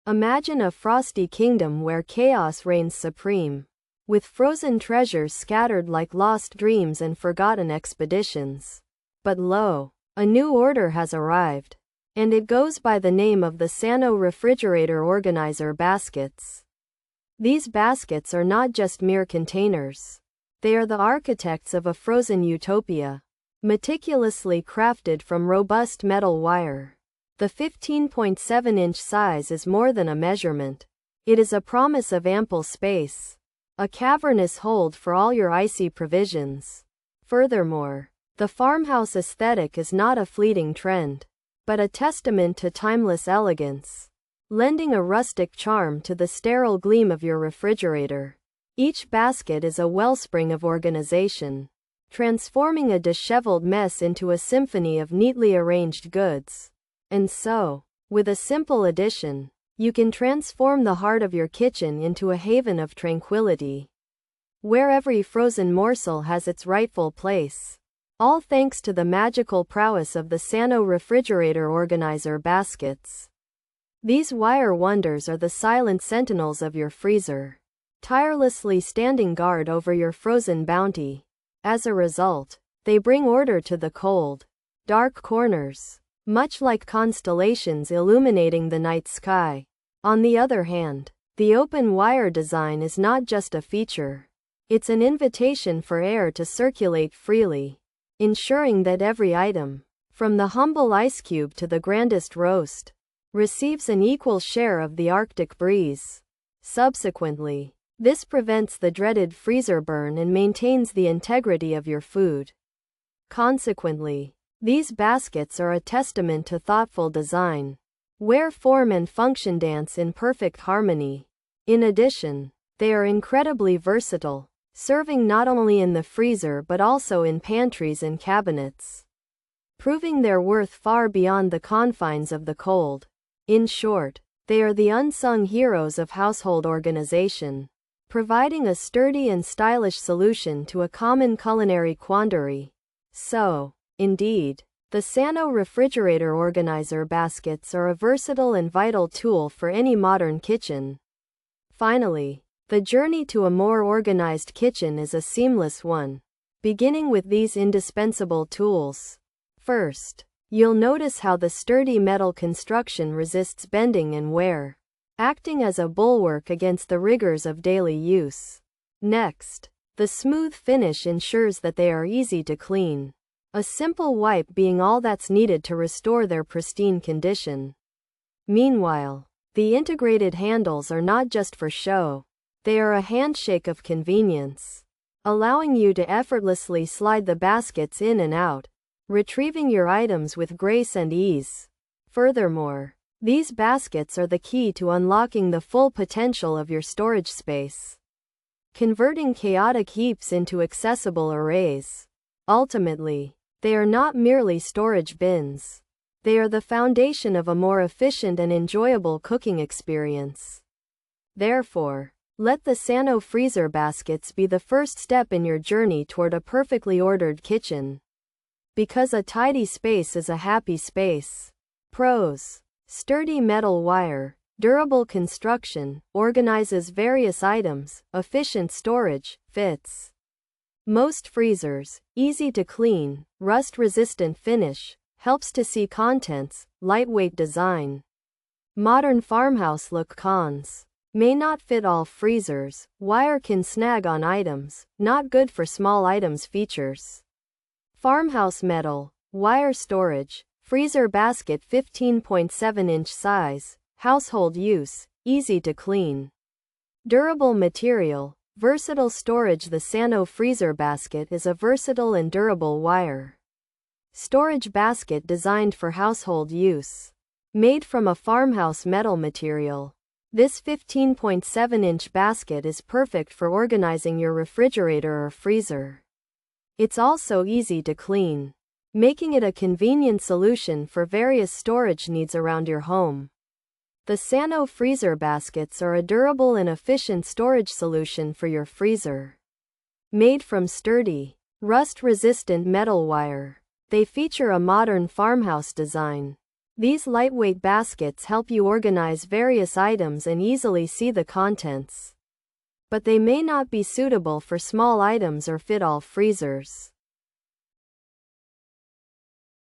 Imagine a frosty kingdom where chaos reigns supreme, with frozen treasures scattered like lost dreams and forgotten expeditions. But lo, a new order has arrived, and it goes by the name of the SANNO Refrigerator Organizer Baskets. These baskets are not just mere containers. They are the architects of a frozen utopia, meticulously crafted from robust metal wire. The 15.7-inch size is more than a measurement. It is a promise of ample space, a cavernous hold for all your icy provisions. Furthermore, the farmhouse aesthetic is not a fleeting trend, but a testament to timeless elegance, lending a rustic charm to the sterile gleam of your refrigerator. Each basket is a wellspring of organization, transforming a disheveled mess into a symphony of neatly arranged goods. And so, with a simple addition, you can transform the heart of your kitchen into a haven of tranquility, where every frozen morsel has its rightful place. All thanks to the magical prowess of the SANNO Refrigerator Organizer Baskets. These wire wonders are the silent sentinels of your freezer, tirelessly standing guard over your frozen bounty. As a result, they bring order to the cold, dark corners, much like constellations illuminating the night sky. On the other hand, the open wire design is not just a feature. It's an invitation for air to circulate freely, ensuring that every item, from the humble ice cube to the grandest roast, receives an equal share of the Arctic breeze. Subsequently, this prevents the dreaded freezer burn and maintains the integrity of your food. Consequently, these baskets are a testament to thoughtful design, where form and function dance in perfect harmony. In addition, they are incredibly versatile, serving not only in the freezer but also in pantries and cabinets, proving their worth far beyond the confines of the cold. In short, they are the unsung heroes of household organization, providing a sturdy and stylish solution to a common culinary quandary. So, indeed, the SANNO Refrigerator Organizer Baskets are a versatile and vital tool for any modern kitchen. Finally, the journey to a more organized kitchen is a seamless one, beginning with these indispensable tools. First, you'll notice how the sturdy metal construction resists bending and wear, acting as a bulwark against the rigors of daily use. Next, the smooth finish ensures that they are easy to clean, a simple wipe being all that's needed to restore their pristine condition. Meanwhile, the integrated handles are not just for show. They are a handshake of convenience, allowing you to effortlessly slide the baskets in and out, retrieving your items with grace and ease. Furthermore, these baskets are the key to unlocking the full potential of your storage space, converting chaotic heaps into accessible arrays. Ultimately, they are not merely storage bins. They are the foundation of a more efficient and enjoyable cooking experience. Therefore, let the SANNO freezer baskets be the first step in your journey toward a perfectly ordered kitchen. Because a tidy space is a happy space. Pros: sturdy metal wire, durable construction, organizes various items, efficient storage, fits most freezers, easy to clean, rust-resistant finish, helps to see contents, lightweight design. Modern farmhouse look. Cons: may not fit all freezers, wire can snag on items, not good for small items. Features: farmhouse metal, wire storage, freezer basket 15.7-inch size, household use, easy to clean. Durable material, versatile storage. The SANNO freezer basket is a versatile and durable wire storage basket designed for household use. Made from a farmhouse metal material, this 15.7-inch basket is perfect for organizing your refrigerator or freezer. It's also easy to clean, making it a convenient solution for various storage needs around your home. The SANNO freezer baskets are a durable and efficient storage solution for your freezer. Made from sturdy, rust-resistant metal wire, they feature a modern farmhouse design. These lightweight baskets help you organize various items and easily see the contents. But they may not be suitable for small items or fit all freezers.